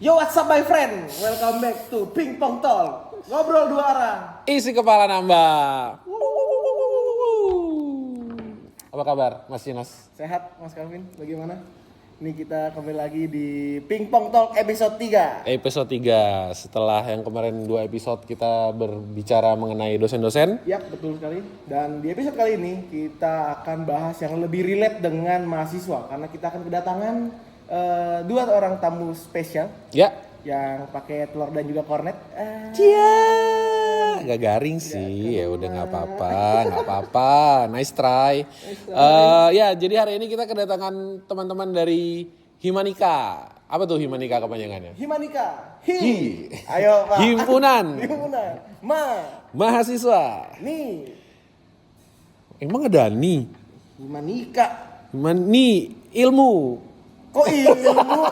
Yo, what's up my friend? Welcome back to Ping Pong Talk. Ngobrol dua arah. Isi kepala nambah. Apa kabar Mas Yunus? Sehat Mas Calvin, bagaimana? Ini kita kembali lagi di Ping Pong Talk episode 3. Episode 3. Setelah yang kemarin 2 episode kita berbicara mengenai dosen-dosen. Yap, betul sekali. Dan di episode kali ini kita akan bahas yang lebih relate dengan mahasiswa. Karena kita akan kedatangan 2 orang tamu spesial. Ya. Yang pakai telur dan juga kornet. Cia. Agak garing sih, ya udah nggak apa-apa. Nice try. Ya, jadi hari ini kita kedatangan teman-teman dari Himanika. Apa tuh Himanika kepanjangannya? Himanika. Ayo Pak. Himpunan. Himpunan. Mahasiswa. Nih. Emang ada nih? Himanika. Nih ilmu. Kok ilmu?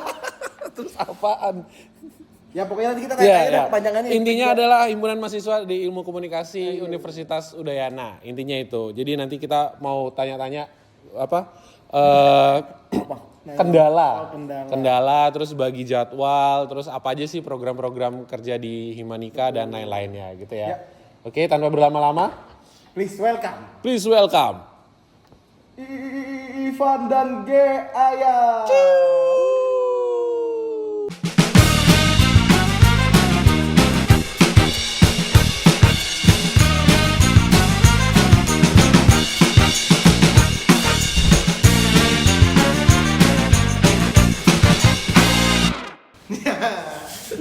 Terus apaan? Ya pokoknya nanti kita tanya kepanjangannya. Intinya adalah himpunan mahasiswa di Ilmu Komunikasi Universitas Udayana. Intinya itu. Jadi nanti kita mau tanya-tanya kendala, terus bagi jadwal, terus apa aja sih program-program kerja di Himanika dan lain-lainnya gitu ya. Oke, tanpa berlama-lama, Please welcome. Ivan dan G. Ayah.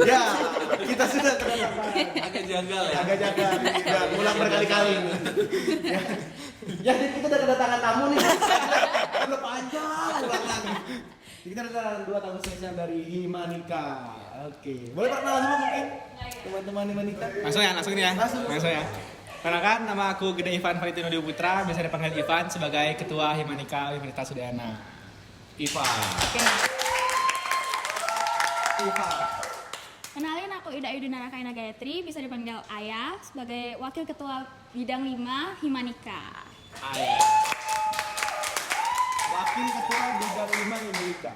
Ya, kita sudah Agak janggal ya. agak jaga, udah ulang berkali-kali nih. Ya, jadi kita udah kedatangan tamu nih. Udah panjang ulangan. Kita kedatangan 2 tamu spesial dari Himanika. Oke, boleh perkenalan dulu mungkin teman-teman Himanika. Langsung nih ya. Langsung. Ya. Perkenalkan, nama aku Gede Ivan Valentino Dio Putra, biasa dipanggil Ivan sebagai Ketua Himanika Universitas Udayana. Ivan. Kenalin, aku Ida Yudina Rakaina Gayatri, bisa dipanggil Ayah, sebagai Wakil Ketua Bidang 5 Himanika. Wakil Ketua Bidang 5 Himanika.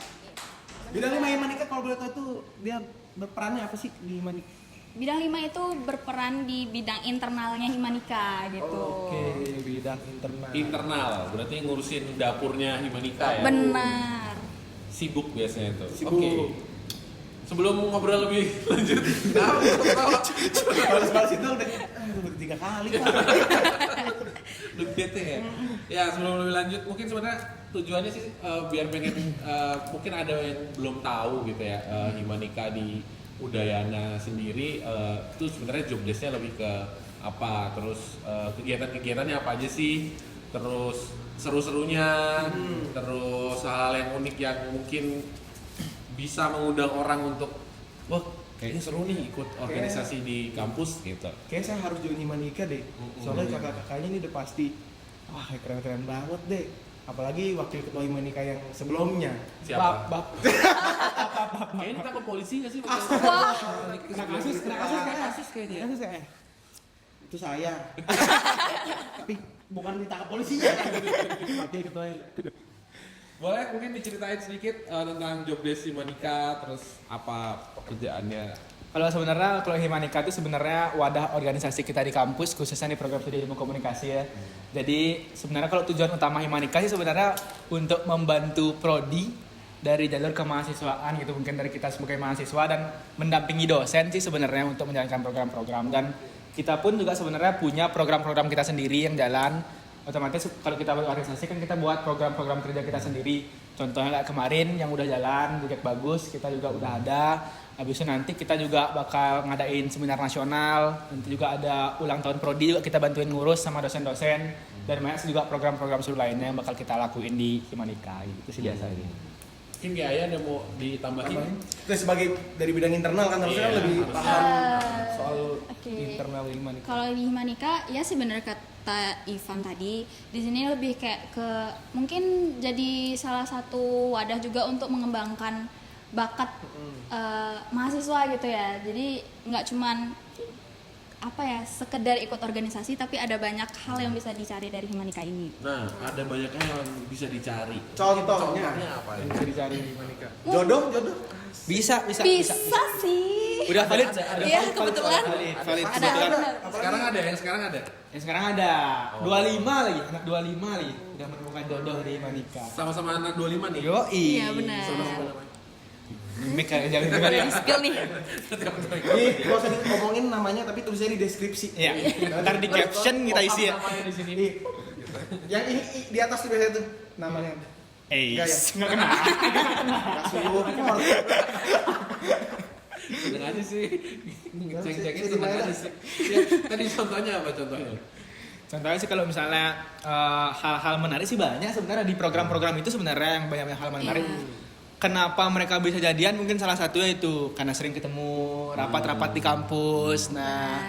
Bidang 5 Himanika kalau boleh tahu itu dia berperannya apa sih di Himanika? Bidang 5 itu berperan di bidang internalnya Himanika gitu. Oke, bidang internal. Internal, berarti ngurusin dapurnya Himanika ya. Benar. Sibuk biasanya itu. Sibuk. Oke. Sebelum ngobrol lebih lanjut, Balas itu udah 3 kali Pak. lebih bete ya. Ya sebelum lebih lanjut, mungkin sebenarnya tujuannya sih biar pengen mungkin ada yang belum tahu gitu ya, Himanika di Udayana sendiri itu sebenarnya job desk-nya lebih ke apa, terus kegiatan-kegiatannya apa aja sih, terus seru-serunya, terus hal-hal yang unik yang mungkin bisa mengundang orang untuk wah kayaknya seru nih ikut organisasi di kampus gitu. Kayaknya saya harus join Himanika deh. Soalnya kakak-kakaknya ini udah pasti wah keren-keren banget deh. Apalagi wakil ketua Himanika yang sebelumnya. Siapa? Bab. Kayaknya kita ke polisi gak sih? Kena kasus kayaknya. Kasus ya? Itu saya. Tapi bukan ditangkap polisinya. Wakil ketua. Boleh mungkin diceritain sedikit tentang job desk Himanika, terus apa pekerjaannya? Kalau Himanika itu sebenarnya wadah organisasi kita di kampus, khususnya di program studi ilmu komunikasi ya. Jadi sebenarnya kalau tujuan utama Himanika sih sebenarnya untuk membantu prodi dari jalur kemahasiswaan gitu, mungkin dari kita sebagai mahasiswa, dan mendampingi dosen sih sebenarnya untuk menjalankan program-program. Dan kita pun juga sebenarnya punya program-program kita sendiri yang jalan. Otomatis kalau kita berorganisasi kan kita buat program-program kerja kita sendiri. Contohnya kayak kemarin yang udah jalan, project bagus, kita juga udah ada. Habis itu nanti kita juga bakal ngadain seminar nasional. Nanti juga ada ulang tahun prodi juga kita bantuin ngurus sama dosen-dosen. Dan banyak juga program-program seru lainnya yang bakal kita lakuin di Himanika. Itu sih biasanya. Mungkin Ki Ayah ada mau ditambahin? Itu sebagai dari bidang internal kan harusnya Iya, lebih harusnya. paham soal Oke. internal Himanika. Kalau di Himanika ya sebenarnya kata Ivan tadi, di sini lebih kayak ke mungkin jadi salah satu wadah juga untuk mengembangkan bakat mahasiswa gitu ya. Jadi nggak cuman sekedar ikut organisasi, tapi ada banyak hal yang bisa dicari dari Himanika ini. Nah, ada banyaknya yang bisa dicari. Contohnya apa Yang bisa dicari di Himanika. jodoh. Bisa. Bisa sih. Udah valid? Iya, kebetulan. Valid. Ada. Sekarang ada, yang sekarang ada. Yang sekarang ada 25 lagi, anak 25 lagi udah menemukan jodoh di Himanika. Sama-sama anak 25 nih. Yoi. Iya benar. Mik kayak jangan dengar ya. Spill nih. Ini gak usah ngomongin namanya tapi tulisannya di deskripsi. Iya. Ntar di caption kita isi ya. Namanya di sini. Ih, yang ini di atas tuh biasanya tuh namanya. Enggak ya? Enggak kena. Kasuh. Seneng aja sih. Cek-cekin Sini seneng mana? aja sih. Ya, tadi contohnya apa contohnya? Contohnya sih kalau misalnya hal-hal menarik sih banyak sebenarnya di program-program itu sebenarnya yang banyak hal menarik. Kenapa mereka bisa jadian? Mungkin salah satunya itu karena sering ketemu rapat-rapat di kampus. Nah,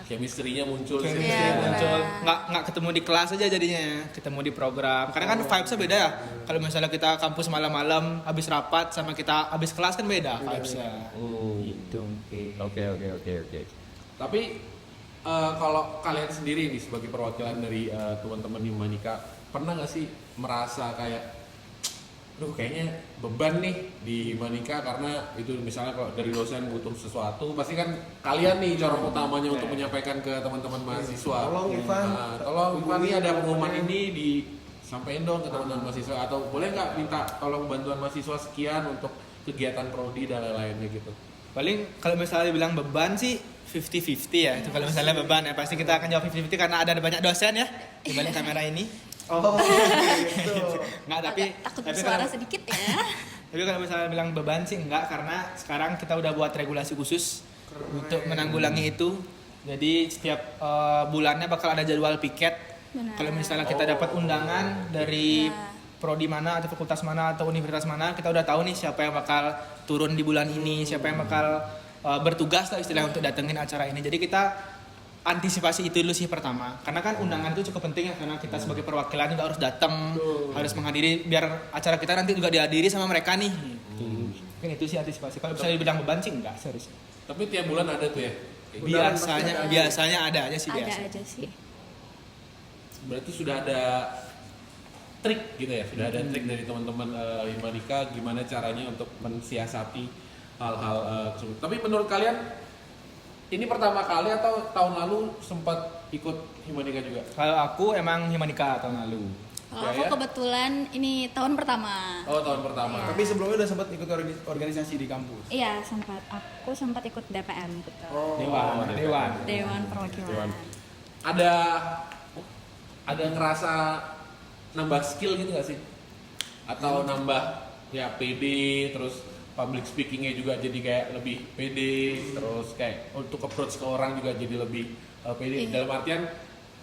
Chemistry-nya muncul sih. chemistry Iya, muncul. benar. Nggak ketemu di kelas aja jadinya, ketemu di program. Karena kan vibes-nya beda ya. Kalau misalnya kita kampus malam-malam habis rapat sama kita habis kelas kan beda vibes-nya. Gitu. Oke. Tapi kalau kalian sendiri nih sebagai perwakilan dari teman-teman Himanika, pernah nggak sih merasa kayak duh kayaknya beban nih di Himanika karena itu misalnya kalau dari dosen butuh sesuatu pasti kan kalian nih corong utamanya untuk menyampaikan ke teman-teman mahasiswa. Tolong Ivan. Tolong Ivan nih ada pengumuman ini disampaikan dong ke teman-teman mahasiswa atau boleh nggak minta tolong bantuan mahasiswa sekian untuk kegiatan prodi dan lain-lainnya gitu. Paling kalau misalnya bilang beban sih 50-50 ya. Itu kalau misalnya beban ya pasti kita akan jawab 50-50 karena ada banyak dosen ya di balik kamera ini. Oh, gitu. Enggak, tapi Takut tapi bersuara kalau, sedikit ya. tapi kalau misalnya bilang beban sih enggak karena sekarang kita udah buat regulasi khusus untuk menanggulangi itu. Jadi setiap bulannya bakal ada jadwal piket. Benar. Kalau misalnya kita dapat undangan dari Ya. prodi mana atau fakultas mana atau universitas mana, kita udah tahu nih siapa yang bakal turun di bulan ini, siapa yang bakal bertugas lah istilah untuk datengin acara ini. Jadi kita antisipasi itu dulu sih pertama. Karena kan undangan itu cukup penting ya karena kita sebagai perwakilan juga harus datang, harus menghadiri biar acara kita nanti juga dihadiri sama mereka nih. Gitu. Mungkin itu sih antisipasi. Kalau misalnya dibilang beban sih enggak serius. Tapi tiap bulan ada tuh ya. Biasanya ada aja sih Ada biasa. aja sih. Berarti sudah ada trik gitu ya, sudah ada trik dari teman-teman Himanika gimana caranya untuk mensiasati hal-hal tersebut. Tapi menurut kalian ini pertama kali atau tahun lalu sempat ikut Himanika juga? Kalau aku emang Himanika tahun lalu. Kalau Ya, aku ya. kebetulan ini tahun pertama. Oh tahun pertama. Iya. Tapi sebelumnya udah sempat ikut organisasi di kampus. Iya, aku sempat ikut DPM gitu. Dewan. Perwakilan. Ada ngerasa nambah skill gitu gak sih? Atau nambah ya PD terus public speakingnya juga jadi kayak lebih pede terus kayak untuk approach ke orang juga jadi lebih pede. Iya. Dalam artian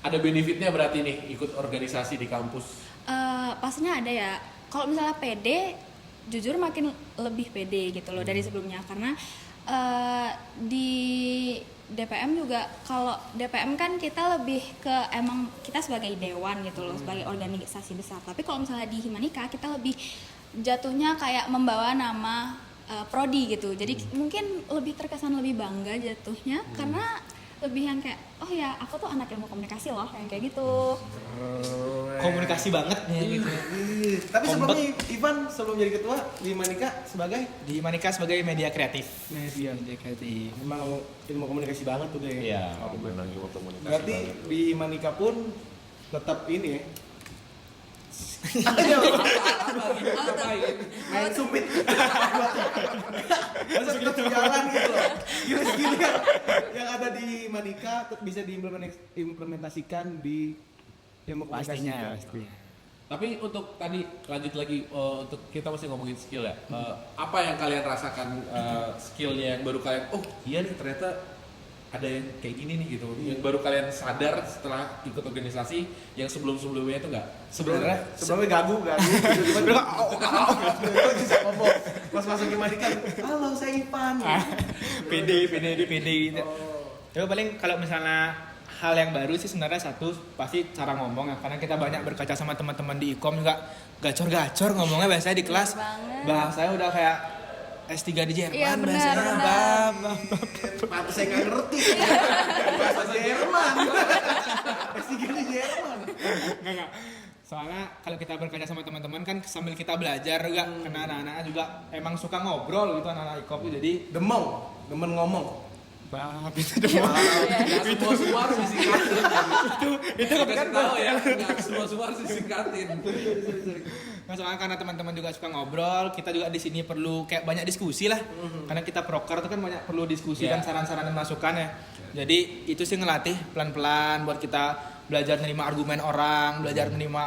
ada benefitnya berarti nih ikut organisasi di kampus. Pastinya ada ya. Kalau misalnya pede, jujur makin lebih pede gitu loh dari sebelumnya karena di DPM juga kalau DPM kan kita lebih ke emang kita sebagai dewan gitu loh sebagai organisasi besar. Tapi kalau misalnya di Himanika kita lebih jatuhnya kayak membawa nama prodi gitu. Jadi mungkin lebih terkesan lebih bangga jatuhnya karena lebih yang kayak oh ya aku tuh anak ilmu komunikasi loh yang kayak gitu. Komunikasi banget nih gitu. Tapi sebelumnya Ivan sebelum jadi ketua di Himanika sebagai Di Himanika sebagai media kreatif. media. Media kreatif. Memang ilmu komunikasi banget tuh deh. Iya, memang ilmu komunikasi. Berarti di Himanika pun tetap ini ya. Main sumpit. Masa tetap jalan gitu loh. Skill-skill yang ada di Himanika bisa diimplementasikan di ilmu komunikasi. Pastinya. Tapi untuk tadi lanjut lagi untuk kita masih ngomongin skill ya. Apa yang kalian rasakan skillnya yang baru kalian oh iya nih ternyata ada yang kayak gini nih gitu. Yang baru kalian sadar setelah ikut organisasi yang sebelum-sebelumnya itu enggak? Sebelumnya gagu. Tiba-tiba bisa ngomong. Pas masuk Himanika, halo saya Ivan. PD gitu. Tapi paling kalau misalnya hal yang baru sih sebenarnya satu pasti cara ngomong ya karena kita banyak berkaca sama teman-teman di Ikom juga gacor-gacor ngomongnya biasanya di kelas banget. bahasanya udah kayak S3 di Jerman Iya, benar, bahasanya benar. Pantes saya nggak ngerti. Bahasa Jerman. S3 di Jerman. Enggak. Soalnya kalau kita berkaca sama teman-teman kan sambil kita belajar juga, karena anak-anak juga emang suka ngobrol gitu anak-anak IKOP, jadi demen ngomong. Itu demam. Nggak semua harus disingkatin. Itu Kasih tahu ya, nggak semua harus disingkatin. Nah, soalnya karena teman-teman juga suka ngobrol, kita juga di sini perlu kayak banyak diskusi lah. Karena kita proker itu kan banyak perlu diskusi dan saran-saran dan masukan ya. Jadi itu sih ngelatih pelan-pelan buat kita belajar menerima argumen orang, belajar menerima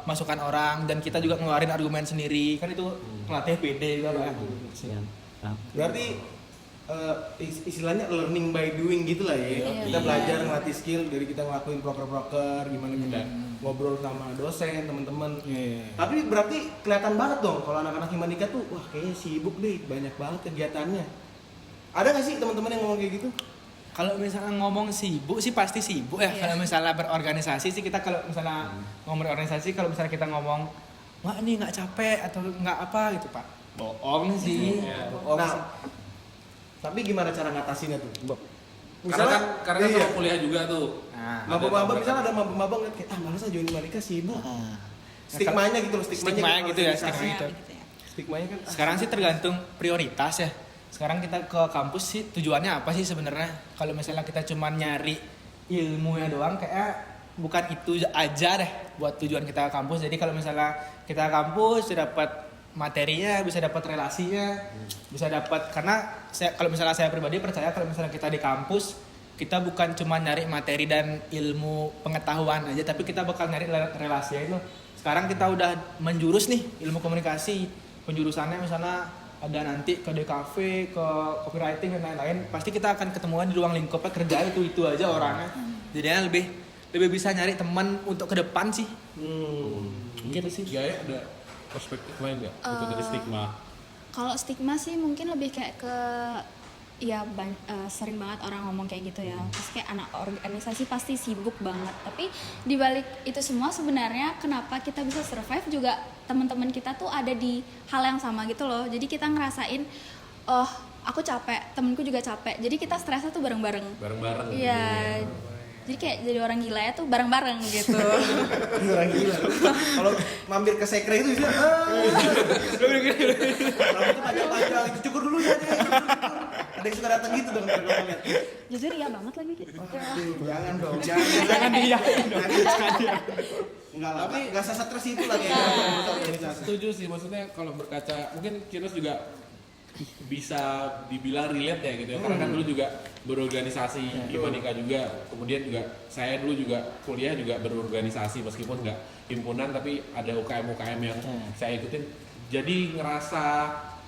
masukan orang, dan kita juga ngeluarin argumen sendiri. Kan itu ngelatih PD juga Pak. Berarti istilahnya learning by doing gitu lah ya. Kita belajar ngelatih skill dari kita ngelakuin proker-proker, gimana kita ngobrol sama dosen, teman-teman. Tapi berarti kelihatan banget dong kalau anak-anak Himanika tuh wah kayaknya sibuk deh, banyak banget kegiatannya. Ada nggak sih teman-teman yang ngomong kayak gitu? Kalau misalnya ngomong sibuk sih pasti sibuk ya. Kalau misalnya berorganisasi sih kita kalau misalnya ngomong organisasi, kalau misalnya kita ngomong wah ini nggak capek atau nggak apa gitu Pak, bohong sih. Bohong Nah, sih. tapi gimana cara ngatasinnya tuh? Karena kan sama kuliah juga tuh. Nah, maba-maba misalnya ada maba-maba ngeliat kayak malas aja join Himanika sibuk. Stigmanya gitu loh, Stigmanya gitu ya, organisasi. stigma itu. Stigmanya kan Sekarang sih tergantung prioritas ya. Sekarang kita ke kampus sih tujuannya apa sih sebenarnya? Kalau misalnya kita cuma nyari ilmunya doang kayak bukan itu aja deh buat tujuan kita ke kampus. Jadi kalau misalnya kita ke kampus bisa dapat materinya, bisa dapat relasinya, bisa dapat, karena kalau misalnya saya pribadi percaya kalau misalnya kita di kampus kita bukan cuma nyari materi dan ilmu pengetahuan aja, tapi kita bakal nyari relasinya itu. Sekarang kita udah menjurus nih ilmu komunikasi, penjurusannya misalnya ada nanti ke DKV, ke copywriting dan lain-lain, pasti kita akan ketemuan di ruang lingkupnya kerja itu aja orangnya. Jadinya lebih bisa nyari teman untuk ke depan sih. Gitu sih. Gaya ada perspektif lain nggak untuk dari stigma? Kalau stigma sih mungkin lebih kayak ke sering banget orang ngomong kayak gitu ya. Terus kayak anak organisasi pasti sibuk banget. Tapi dibalik itu semua sebenarnya kenapa kita bisa survive juga teman-teman kita tuh ada di hal yang sama gitu loh. Jadi kita ngerasain, oh aku capek, temenku juga capek. Jadi kita stresnya tuh bareng-bareng. Bareng-bareng. Iya. Jadi kayak jadi orang gila ya tuh bareng-bareng gitu. orang gila. Kalau mampir ke sekre itu bisa rambutnya panjang-panjang, cukur dulu ya deh. Ada yang suka datang gitu dong kalau ngeliat. Jujur iya banget lagi gitu. Jangan dong, Jangan diyakin dong. Enggak lah, tapi enggak stres itu lagi. Setuju sih, maksudnya kalau berkaca mungkin Kinos juga bisa dibilang relate ya gitu ya, karena kan dulu juga berorganisasi Himanika juga, kemudian juga saya dulu juga kuliah juga berorganisasi meskipun nggak himpunan tapi ada UKM yang saya ikutin, jadi ngerasa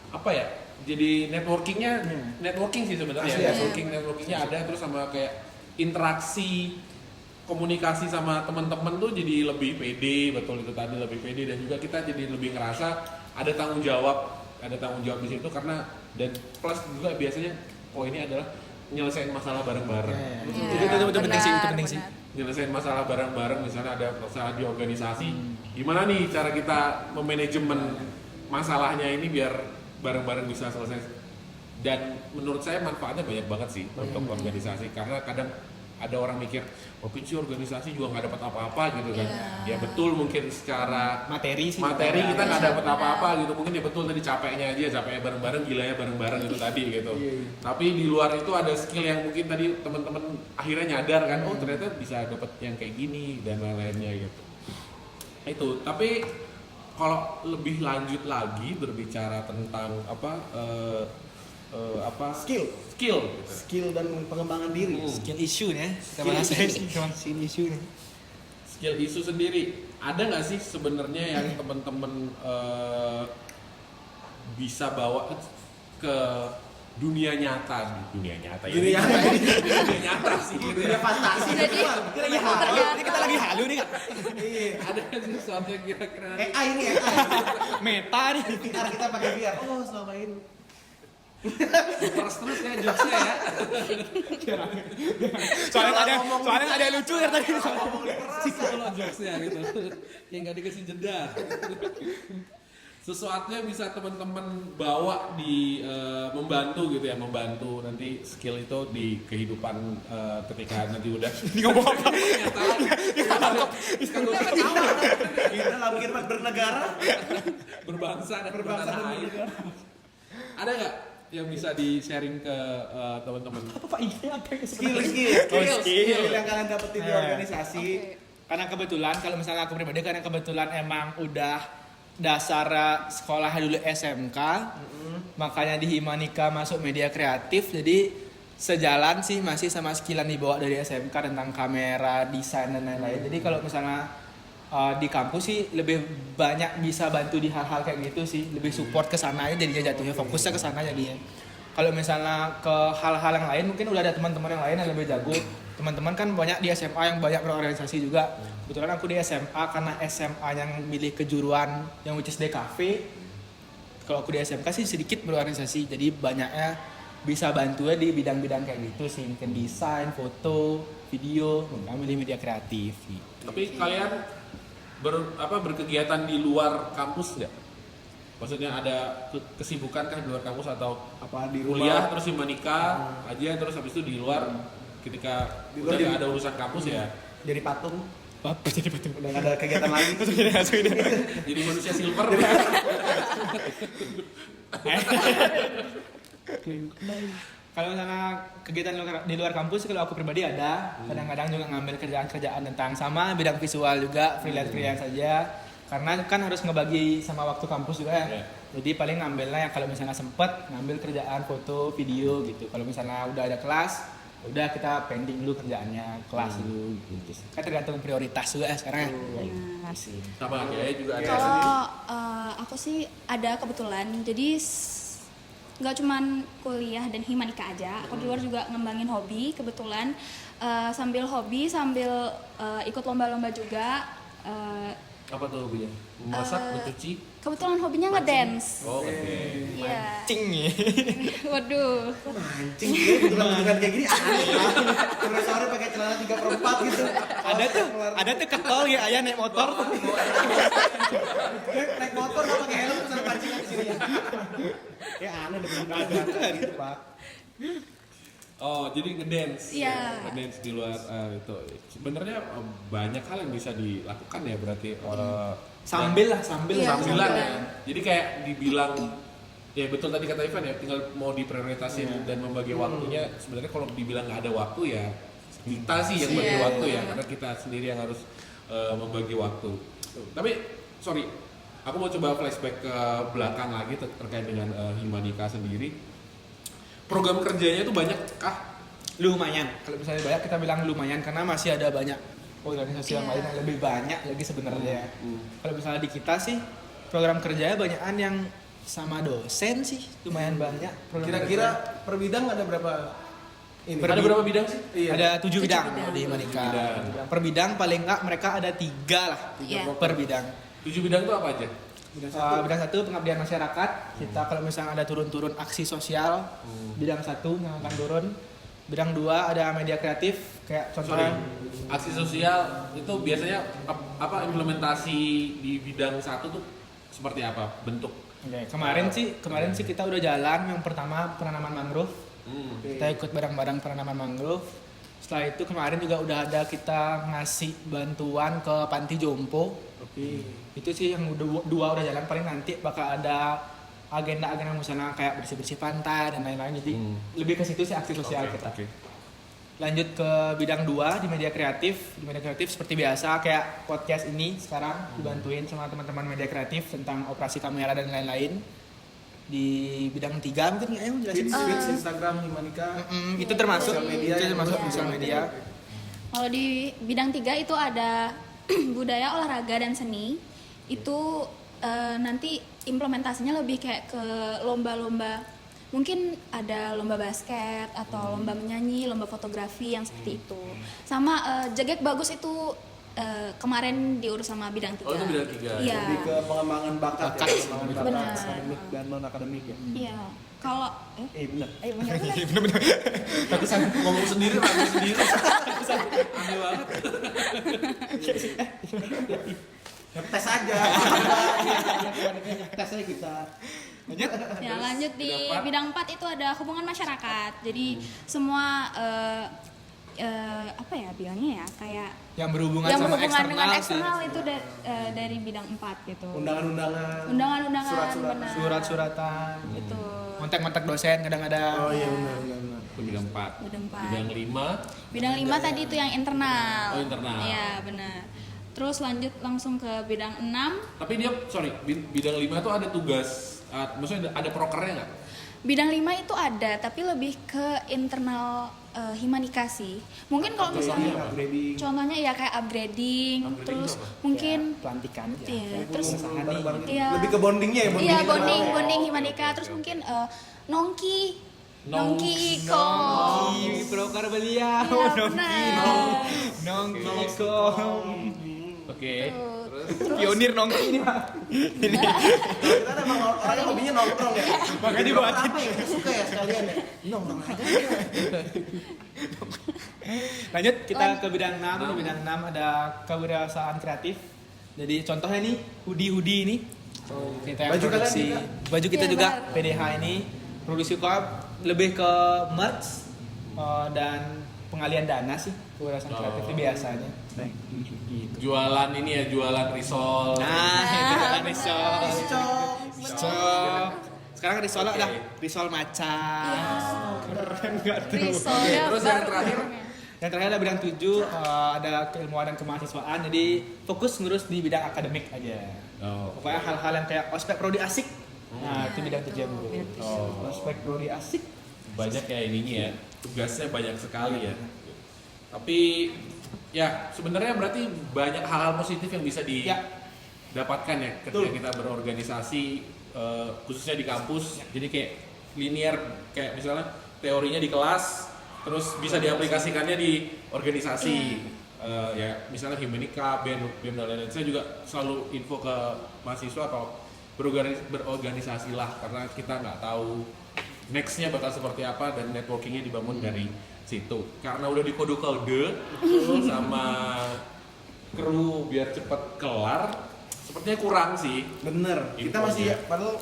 apa ya, jadi networking sih sebenarnya, networkingnya ada, terus sama kayak interaksi komunikasi sama teman-teman tuh jadi lebih pede, betul itu tadi, lebih pede, dan juga kita jadi lebih ngerasa ada tanggung jawab di situ, karena dan plus juga biasanya ini adalah nyelesain masalah bareng-bareng. Itu penting sih. Nyelesain masalah bareng-bareng, misalnya ada masalah di organisasi, gimana nih cara kita memanajemen masalahnya ini biar bareng-bareng bisa selesai. Dan menurut saya manfaatnya banyak banget sih untuk organisasi, karena kadang ada orang mikir, sih organisasi juga nggak dapat apa-apa gitu kan. Ya betul, mungkin secara materi kita nggak dapat apa-apa gitu, mungkin ya betul tadi capeknya bareng-bareng, gilanya bareng-bareng itu tadi gitu. Tapi di luar itu ada skill yang mungkin tadi teman-teman akhirnya nyadar kan, oh ternyata bisa dapat yang kayak gini dan lain-lainnya gitu. Itu, tapi kalau lebih lanjut lagi berbicara tentang skill dan pengembangan diri. Skill issue nih, kita bahas skill issue nih. Skill issue sendiri, ada nggak sih sebenarnya yang teman-teman bisa bawa ke dunia nyata sih, dunia fantasi. Jadi Kita lagi halu nih kan. Ada nggak sih sesuatu yang kira-kira AI nih, Meta nih. kita pakai VR. Oh selama ini terus kayak jokesnya ya. Soalnya ada yang lucu ya tadi. Kalau jokesnya gitu, yang nggak dikasih jeda. sesuatu yang bisa teman-teman bawa di membantu gitu ya, membantu nanti skill itu di kehidupan ketika nanti udah Ngomong apa? Kita lagi bernegara. berbangsa dan Berbangsa bertanah dan air. bernegara. Ada nggak yang bisa di-sharing ke teman-teman? Apa Pak IG apa ya? Skill yang kalian dapetin di Eh. organisasi. Karena kebetulan kalau misalnya aku pribadi karena kebetulan emang udah dasar sekolah dulu SMK, makanya di Himanika masuk media kreatif, jadi sejalan sih masih sama skill yang dibawa dari SMK tentang kamera, desain dan lain-lain. Jadi kalau misalnya di kampus sih lebih banyak bisa bantu di hal-hal kayak gitu sih, lebih support ke sana aja jadinya jatuhnya fokusnya ke sana jadinya. Kalau misalnya ke hal-hal yang lain mungkin udah ada teman-teman yang lain yang lebih jago. Teman-teman kan banyak di SMA yang banyak berorganisasi juga. Kebetulan aku di SMA karena SMA yang milih kejuruan yang which is DKV. Kalau aku di SMK sih sedikit berorganisasi, jadi banyaknya bisa bantu di bidang-bidang kayak gitu sih, mungkin desain, foto, video, kami milih media kreatif. Gitu. Tapi kalian berkegiatan di luar kampus nggak? Maksudnya ada kesibukan kan di luar kampus atau Apa di kuliah rumah? terus menikah aja terus habis itu di luar ketika Di udah luar nggak ada urusan kampus ya Jadi patung. Apa jadi betul? Udah nggak ada kegiatan lagi. jadi manusia silver. Kalau misalnya kegiatan di luar kampus kalau aku pribadi ada, kadang-kadang juga ngambil kerjaan-kerjaan tentang sama bidang visual juga, freelance saja. Karena kan harus ngebagi sama waktu kampus juga ya. Yeah. Jadi paling ngambilnya ya kalau misalnya sempet ngambil kerjaan foto, video gitu. Kalau misalnya udah ada kelas, udah kita pending dulu kerjaannya, kelas dulu gitu. Kan tergantung prioritas juga ya sekarang. Benar. Sama kayak juga ada. Kalau aku sih ada kebetulan, jadi nggak cuman kuliah dan Himanika aja, aku di luar juga ngembangin hobi kebetulan, sambil hobi sambil ikut lomba-lomba juga. Apa tuh hobinya? Memasak, mencuci? Kebetulan hobinya ngedance. Oh, oke. Iya. Cing nih. Waduh. Mancing dia bentukan kayak gini aneh. Sore pakai celana 3/4 gitu. Ada tuh ketol ya ayah naik motor. Naik motor nggak pakai helm terus ada pancingan di sini. Ya aneh deh bentukan gitu, Pak. Oh, jadi ngedance. Iya. Ngedance di luar itu. Sebenarnya banyak hal yang bisa dilakukan ya berarti Sambil Iya, sambilan sambilan. ya. Jadi kayak dibilang ya betul tadi kata Ivan ya, tinggal mau diprioritasin dan membagi waktunya. Sebenarnya kalau dibilang nggak ada waktu ya kita sih yang bagi Iya. waktu ya, karena kita sendiri yang harus membagi waktu. Tapi sorry, aku mau coba flashback ke belakang lagi terkait dengan Himanika sendiri. Program kerjanya itu banyak kah? Lumayan. Kalau misalnya banyak kita bilang lumayan karena masih ada banyak organisasi yang Iya. lain yang lebih banyak lagi sebenarnya. Kalau misalnya di kita sih program kerjanya banyakan yang sama dosen sih lumayan banyak. program Kira-kira kerja. per bidang ada berapa ini? Ada berapa bidang sih? Iya. Ada 7 Tujuh bidang bidang. di Himanika. Bidang. Per bidang paling enggak mereka ada 3 lah Iya. per bidang. 7 bidang itu apa aja? Bidang 1 pengabdian masyarakat. Kita kalau misalnya ada turun-turun aksi sosial, bidang 1 yang akan turun. Bidang 2 ada media kreatif kayak Sorry, contohnya aksi sosial itu biasanya apa implementasi di bidang satu tuh seperti apa bentuk? Oke, kemarin sih kita udah jalan yang pertama penanaman mangrove. Kita ikut barang-barang penanaman mangrove. Setelah itu kemarin juga udah ada kita ngasih bantuan ke panti jompo. Itu sih yang dua udah jalan, paling nanti bakal ada agenda-agenda misalnya kayak bersih-bersih pantai dan lain-lain. Jadi lebih ke situ sih aksi sosial kita. Oke. Lanjut ke bidang 2 di media kreatif. Di media kreatif seperti biasa kayak podcast ini sekarang dibantuin sama teman-teman media kreatif tentang operasi kamera dan lain-lain. Di bidang 3 mungkin ayo jelasin. Feeds Instagram Himanika. Itu termasuk Sosial media itu yang termasuk Iya. sosial media. Kalau di bidang 3 itu ada budaya, olahraga dan seni. Itu nanti implementasinya lebih kayak ke lomba-lomba. Mungkin ada lomba basket atau lomba menyanyi, lomba fotografi yang seperti itu. Sama Jagek Bagus itu kemarin diurus sama bidang 3. Oh, itu bidang 3. Iya. Lebih ke pengembangan bakat ya, pengembangan bakat Benar. akademik dan non akademik ya. Iya. Kalau Benar. benar. Tapi saya ngomong sendiri, ragu sendiri. Aneh banget. Tes aja. Tes aja kita. Lanjut. Ya, lanjut di bidang empat. bidang 4 itu ada hubungan masyarakat. Jadi semua apa ya bilangnya ya, kayak Yang berhubungan yang sama berhubungan dengan eksternal sih. eksternal itu dari bidang 4 gitu. Undangan-undangan. Undangan-undangan, Surat-suratan. benar. Surat-suratan. Itu Kontak-kontak dosen kadang-kadang. Oh iya benar. Itu bidang 4. bidang 4. Bidang 5. Bidang 5 tadi itu yang internal. Oh, internal. Iya, benar. Terus lanjut langsung ke bidang 6. Tapi dia, bidang 5 itu ada tugas, maksudnya ada prokernya nggak? Bidang 5 itu ada, tapi lebih ke internal Himanika sih. Mungkin kalau misalnya Upgrading. contohnya ya kayak upgrading, terus mungkin Pelantikan aja. iya, terus Bareng-bareng. iya. Lebih ke bondingnya ya, Iya, internal ya. bonding Himanika, terus mungkin nongki Nongki. iko. Broker beliau. Iya, benar. Nongki kom. Oke. Pionir nongki ini Pak. Kita kan emang orangnya hobinya nongkrong ya. Makanya Jadi dibuatin. apa ya? Kita suka ya sekalian ya. Nongkrong aja. Lanjut kita ke bidang 6. Di bidang 6 ada kewirausahaan kreatif. Jadi contohnya nih hoodie ini. Kita yang Baju kalian produksi. juga? Baju kita Iya, juga benar. PDH ini produksi koap lebih ke merch dan pengalian dana sih kewirausahaan kreatif itu biasanya. Gitu. Jualan ini ya, jualan risol. Nah, itu kan risol. Cok. Risol. Sekarang risol Oke. udah risol maca. Keren enggak tuh? Risolnya Terus yang baru terakhir? orangnya. Yang terakhir ada bidang 7 ada keilmuan dan kemahasiswaan. Jadi fokus ngurus di bidang akademik aja. Oh. Pokoknya hal-hal yang kayak ospek prodi asik. Nah, itu bidang 7 Bu. Oh. Ospek prodi asik. Banyak ya ininya ya, tugasnya banyak sekali ya. Tapi ya sebenarnya berarti banyak hal-hal positif yang bisa Ya. didapatkan ya ketika Betul. kita berorganisasi, khususnya di kampus. Jadi kayak linear, kayak misalnya teorinya di kelas, terus bisa diaplikasikannya di organisasi. Ya misalnya Himanika, BEM dan lain-lain. Saya juga selalu info ke mahasiswa kalau berorganisasi lah, karena kita nggak tahu nextnya bakal seperti apa dan networkingnya dibangun dari situ. Karena udah dikode-kode sama kru biar cepet kelar, sepertinya kurang sih. Bener. Kita Infonya. masih padahal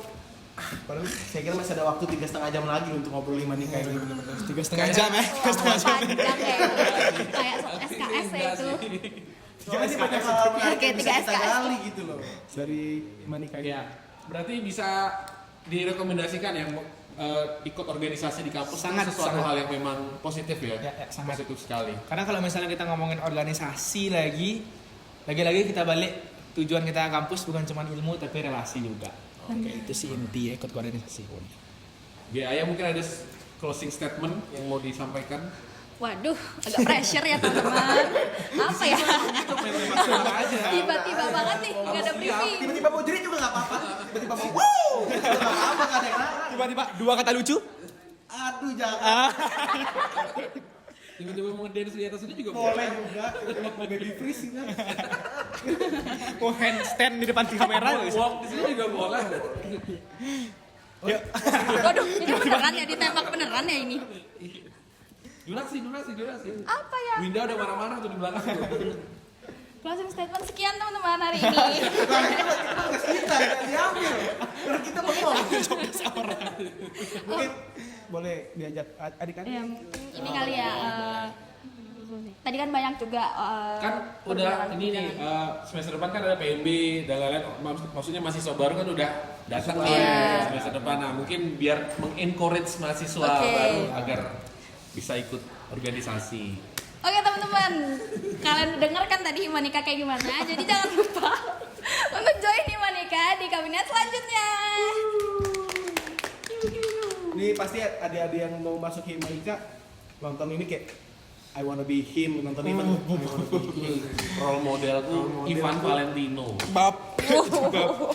saya kira masih ada waktu 3,5 jam lagi untuk ngobrol Himanika ini. 3,5 jam ya. Wah, panjang ya. Kayak SKS ya itu. Jadi banyak hal menarik Oke, yang bisa 3 kita SKS. gali gitu loh dari Himanika ini. Ya, berarti bisa direkomendasikan yang ikut organisasi di kampus. Sangat, Itu sesuatu sangat. hal yang memang positif ya, Ya, sangat. positif sekali. Karena kalau misalnya kita ngomongin organisasi lagi kita balik tujuan kita kampus bukan cuma ilmu tapi relasi juga. Oke, itu sih inti ya ikut organisasi. Ya, mungkin ada closing statement yang mau disampaikan. Waduh, agak pressure ya teman-teman. Apa ya? Tiba-tiba banget nih, nggak ada briefing. Tiba-tiba mau jadi juga nggak apa-apa. Tiba-tiba mau wow, nggak apa-apa, nggak ada yang larang. Tiba-tiba dua kata lucu. Aduh jangan. Tiba-tiba mau dance di atas itu juga Boleh juga. Mau baby freeze kan. Mau handstand di depan kamera. Walk di sini juga boleh. Yuk. Waduh, ini beneran ya, ditembak beneran ya ini. Durasi. Apa ya? Winda udah marah-marah tuh di belakang. Closing statement sekian teman-teman hari ini. Kita nggak diambil. Karena kita bengong. Mungkin boleh diajak adik-adik. Ya, ini kali ya. Tadi kan banyak juga. Kan udah ini nih semester depan kan ada PMB dan lain-lain. Maksudnya mahasiswa baru kan udah datang nih Iya. semester depan. Nah, mungkin biar mengencourage mahasiswa Oke. baru agar bisa ikut organisasi. Oke teman-teman, kalian dengar kan tadi Himanika kayak gimana? Jadi jangan lupa untuk join Himanika di kabinet selanjutnya. Ini pasti adik-adik yang mau masuk Himanika nonton ini kayak I wanna be him, nonton event I wanna be him. Role modelku Ivan Valentino. Bab.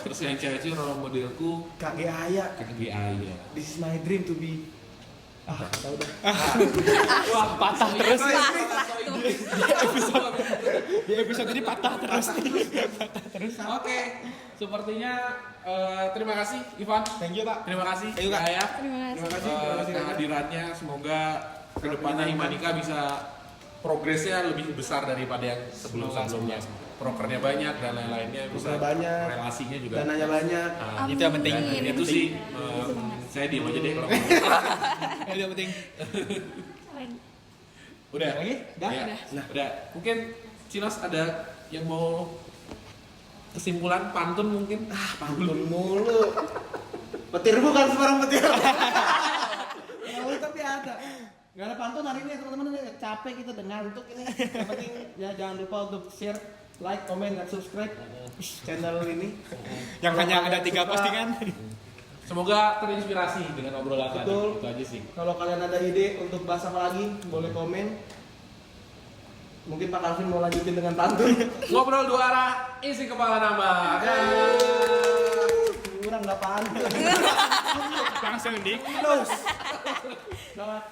Terus yang cewek-cewek role modelku Kak Aya, KGA ya. this is my dream to be tahu dah. Wah, patah terus. Episode. Di episode ini patah terus. Oke, sepertinya terima kasih Ivan. Thank you, Pak. Terima kasih Ayo, Kak. ya. Terima kasih. Kehadirannya, semoga kedepannya Himanika bisa progresnya lebih besar daripada yang sebelum-sebelumnya. prokernya banyak dan lain-lainnya, bisa Prokernya banyak, relasinya juga. dananya banyak. Nah, Itu yang penting. dan itu sih saya diem aja deh kalau ngomong. Itu yang penting. Udah Lagi? Udah? Ya, Nah. udah. Mungkin Cilos ada yang mau kesimpulan pantun mungkin? Pantun mulu. Petir bukan sembarang petir. Tahu tapi ada. Gak ada pantun hari ini teman-teman, capek kita dengan ngantuk ini. Yang penting ya jangan lupa untuk share, like, comment, dan subscribe channel ini. Yang hanya ada 3 postingan. Semoga terinspirasi dengan obrolan tadi. Betul. Itu aja sih. Kalau kalian ada ide untuk bahas apa lagi, boleh komen. Mungkin Pak Calvin mau lanjutin dengan pantun. Ngobrol dua arah, isi kepala nambah. Kurang nggak pantun. Langsung di Close. Selamat.